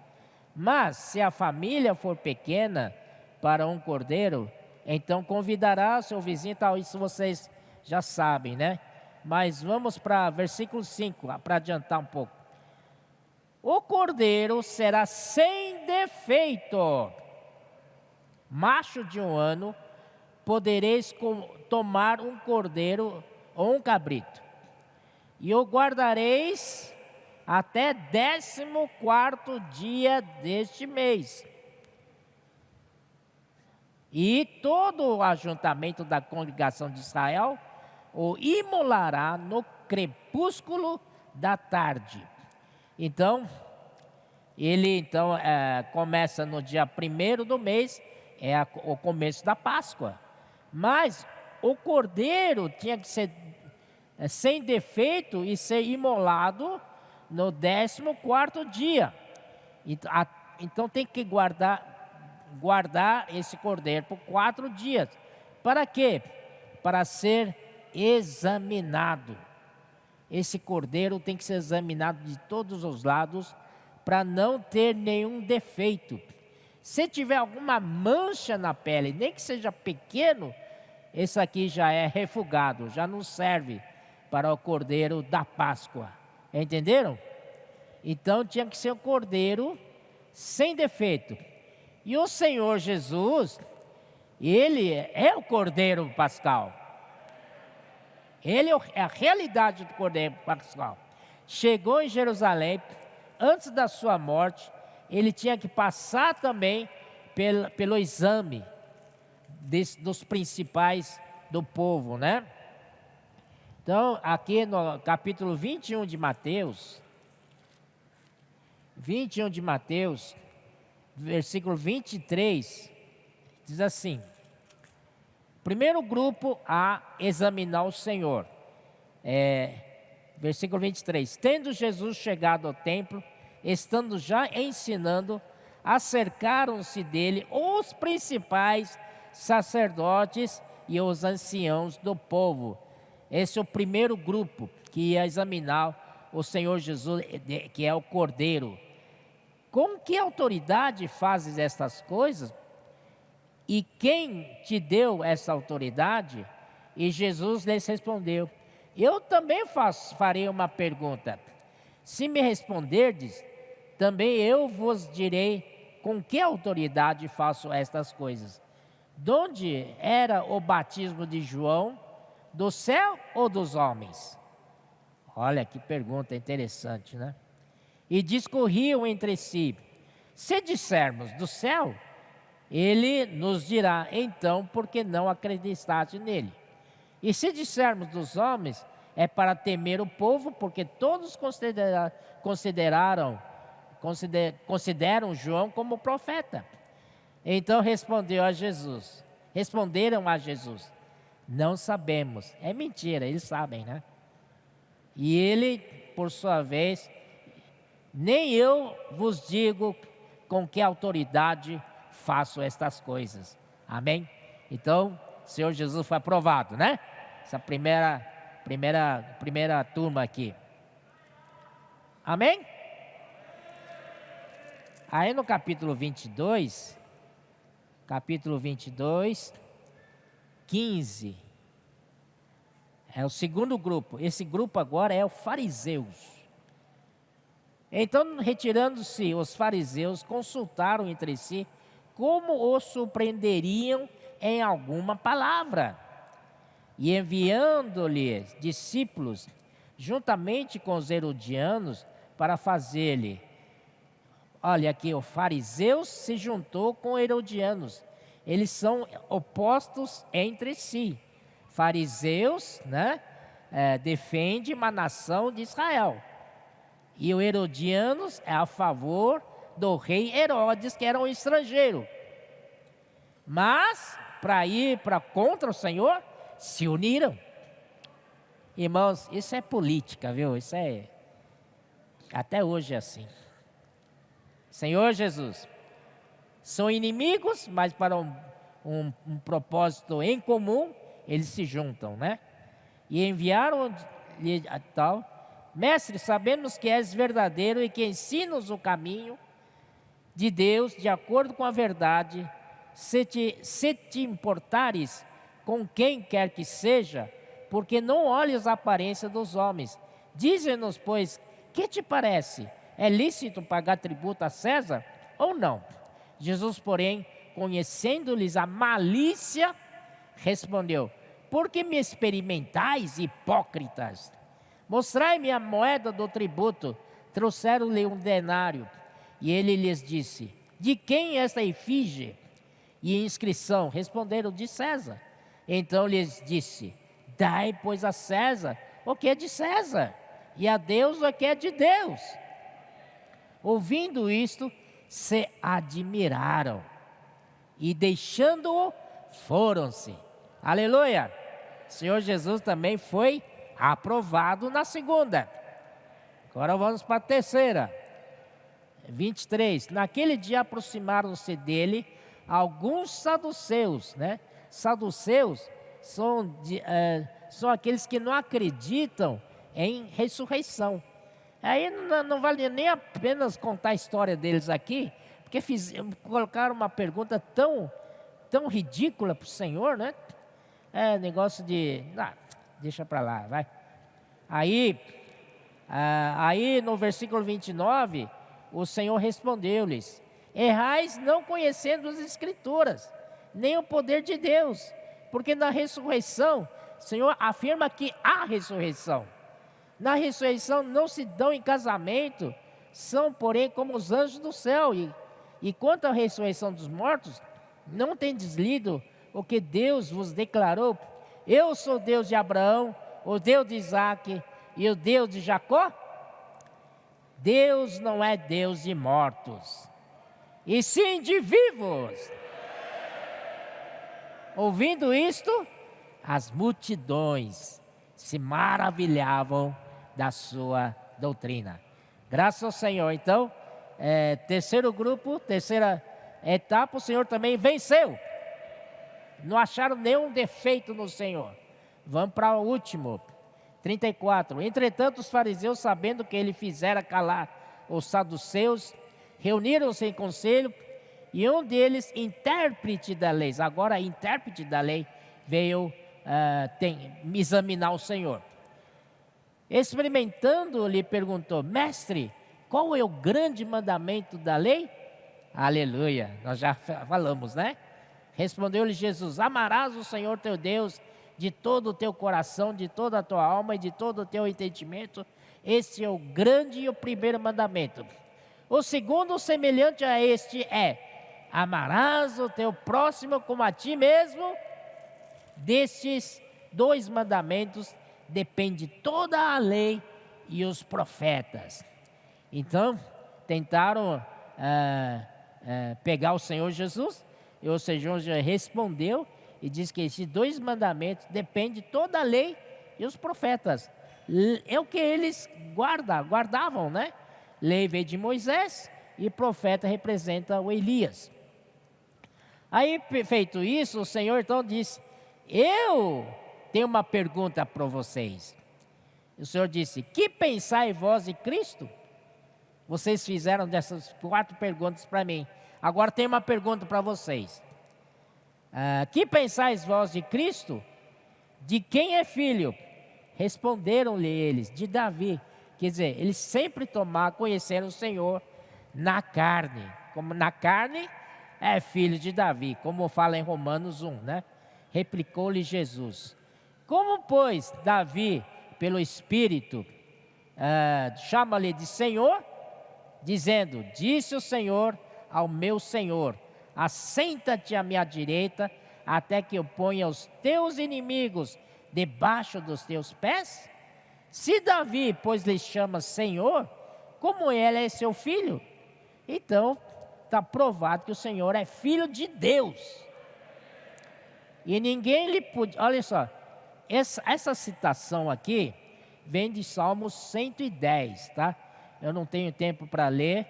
Mas se a família for pequena para um cordeiro, então convidará seu vizinho, tal, isso vocês já sabem, né? Mas vamos para versículo 5, para adiantar um pouco. O cordeiro será sem defeito, macho de 1 ano, podereis tomar um cordeiro ou um cabrito, e o guardareis até 14º dia deste mês. E todo o ajuntamento da congregação de Israel o imolará no crepúsculo da tarde. Então, Ele então começa no dia 1º do mês, o começo da Páscoa. Mas o cordeiro tinha que ser sem defeito e ser imolado no 14º dia. Então tem que guardar esse cordeiro por 4 dias. Para quê? Para ser examinado. Esse cordeiro tem que ser examinado de todos os lados para não ter nenhum defeito. Se tiver alguma mancha na pele, nem que seja pequeno, esse aqui já é refugado, já não serve para o cordeiro da Páscoa. Entenderam? Então tinha que ser um cordeiro sem defeito. E o Senhor Jesus, Ele é o cordeiro pascal. Ele é a realidade do cordeiro pascal. Chegou em Jerusalém, antes da sua morte, ele tinha que passar também pelo exame dos principais do povo, né? Então, aqui no capítulo 21 de Mateus, versículo 23, diz assim: primeiro grupo a examinar o Senhor. Versículo 23. Tendo Jesus chegado ao templo, estando já ensinando, acercaram-se dele os principais sacerdotes e os anciãos do povo. Esse é o primeiro grupo que ia examinar o Senhor Jesus, que é o Cordeiro. Com que autoridade fazes estas coisas? E quem te deu essa autoridade? E Jesus lhes respondeu: eu também farei uma pergunta. Se me responderdes, também eu vos direi com que autoridade faço estas coisas. Donde era o batismo de João? Do céu ou dos homens? Olha que pergunta interessante, né? E discorriam entre si: se dissermos do céu, ele nos dirá, então, porque não acreditaste nele. E se dissermos dos homens, é para temer o povo, porque todos consideram João como profeta. Então responderam a Jesus: não sabemos. É mentira, eles sabem, né? E ele, por sua vez, nem eu vos digo com que autoridade faço estas coisas. Amém? Então, o Senhor Jesus foi aprovado, né? Essa primeira turma aqui. Amém? Aí no capítulo 22, 15, é o segundo grupo. Esse grupo agora é os fariseus. Então, retirando-se os fariseus, consultaram entre si como o surpreenderiam em alguma palavra. E enviando-lhe discípulos, juntamente com os herodianos, para fazer-lhe. Olha aqui, o fariseus se juntou com herodianos. Eles são opostos entre si. Fariseus, né, defende uma nação de Israel. E o herodianos é a favor do rei Herodes, que era um estrangeiro. Mas, para ir contra o Senhor, se uniram. Irmãos, isso é política, viu? Isso até hoje é assim. Senhor Jesus, são inimigos, mas para um propósito em comum, eles se juntam, né? E enviaram-lhe tal: mestre, sabemos que és verdadeiro e que ensinas o caminho de Deus de acordo com a verdade. Se te importares com quem quer que seja, porque não olhes a aparência dos homens. Dize-nos, pois, que te parece? É lícito pagar tributo a César ou não? Jesus, porém, conhecendo-lhes a malícia, respondeu: por que me experimentais, hipócritas? Mostrai-me a moeda do tributo. Trouxeram-lhe um denário. E ele lhes disse: de quem é esta efígie e inscrição? Responderam: de César. Então lhes disse: dai, pois, a César o que é de César, e a Deus o que é de Deus. Ouvindo isto, se admiraram e deixando-o, foram-se. Aleluia! O Senhor Jesus também foi aprovado na segunda. Agora vamos para a terceira. 23. Naquele dia aproximaram-se dele alguns saduceus, né? Saduceus são aqueles que não acreditam em ressurreição. Aí não vale nem apenas contar a história deles aqui, porque colocaram uma pergunta tão ridícula para o Senhor, né? Negócio de... deixa para lá, vai. Aí no versículo 29, o Senhor respondeu-lhes: errais não conhecendo as Escrituras, nem o poder de Deus, porque na ressurreição, o Senhor afirma que há ressurreição. Na ressurreição não se dão em casamento, são porém como os anjos do céu. E quanto à ressurreição dos mortos, não tendes lido o que Deus vos declarou? Eu sou Deus de Abraão, o Deus de Isaque e o Deus de Jacó? Deus não é Deus de mortos, e sim de vivos. Ouvindo isto, as multidões se maravilhavam da sua doutrina. Graças ao Senhor. Então, terceiro grupo, terceira etapa, o Senhor também venceu. Não acharam nenhum defeito no Senhor. Vamos para o último, 34. Entretanto, os fariseus, sabendo que ele fizera calar os saduceus, reuniram-se em conselho, e um deles, intérprete da lei, agora intérprete da lei, veio examinar o Senhor. Experimentando, lhe perguntou: mestre, qual é o grande mandamento da lei? Aleluia, nós já falamos, né? Respondeu-lhe Jesus: amarás o Senhor teu Deus de todo o teu coração, de toda a tua alma e de todo o teu entendimento. Este é o grande e o primeiro mandamento. O segundo, semelhante a este, é: amarás o teu próximo como a ti mesmo. Destes dois mandamentos depende toda a lei e os profetas. Então, tentaram pegar o Senhor Jesus, e o Senhor já respondeu e diz que esses dois mandamentos dependem toda a lei e os profetas. É o que eles guardavam, né? Lei veio de Moisés e profeta representa o Elias. Aí, feito isso, o Senhor então disse: eu tenho uma pergunta para vocês. O Senhor disse: que pensai vós de Cristo? Vocês fizeram dessas 4 perguntas para mim. Agora tem uma pergunta para vocês. Que pensais vós de Cristo? De quem é filho? Responderam-lhe eles: de Davi. Quer dizer, eles sempre conheceram o Senhor na carne. Como na carne é filho de Davi, como fala em Romanos 1, né? Replicou-lhe Jesus: como, pois, Davi, pelo Espírito, chama-lhe de Senhor, dizendo: disse o Senhor ao meu Senhor: assenta-te à minha direita, até que eu ponha os teus inimigos debaixo dos teus pés? Se Davi, pois, lhe chama Senhor, como ele é seu filho? Então, está provado que o Senhor é filho de Deus. E ninguém lhe podia... Olha só, essa citação aqui vem de Salmos 110, tá? Eu não tenho tempo para ler,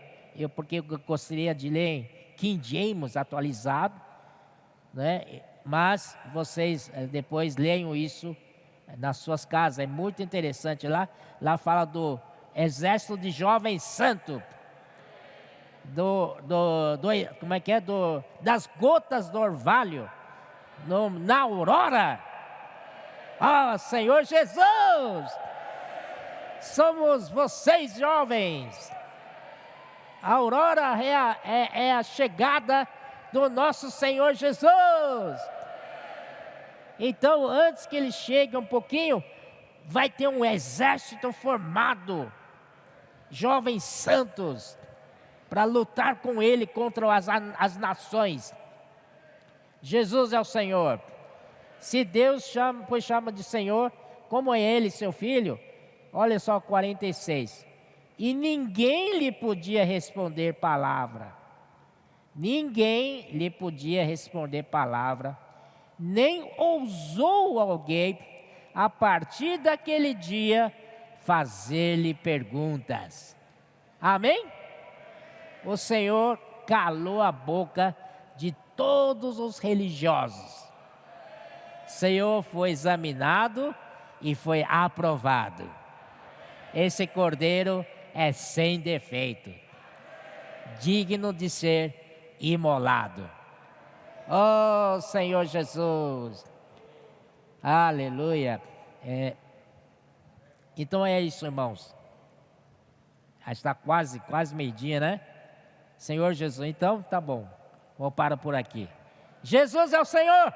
porque eu gostaria de ler em King James atualizado, né? Mas vocês depois leiam isso nas suas casas, é muito interessante. Lá fala do exército de jovens santos, como é que é? Das gotas do orvalho, na aurora. Senhor Jesus, somos vocês jovens. A aurora é a chegada do nosso Senhor Jesus. Então, antes que ele chegue um pouquinho, vai ter um exército formado, jovens santos, para lutar com ele contra as nações. Jesus é o Senhor. Se Deus chama de Senhor, como é ele seu filho? Olha só 46. e ninguém lhe podia responder palavra. Ninguém lhe podia responder palavra, nem ousou alguém, a partir daquele dia, fazer-lhe perguntas. Amém? O Senhor calou a boca de todos os religiosos. O Senhor foi examinado e foi aprovado. Esse cordeiro é sem defeito, digno de ser imolado. Oh, Senhor Jesus! Aleluia! Então é isso, irmãos. Já está quase meio-dia, né? Senhor Jesus, então tá bom. Vou parar por aqui. Jesus é o Senhor!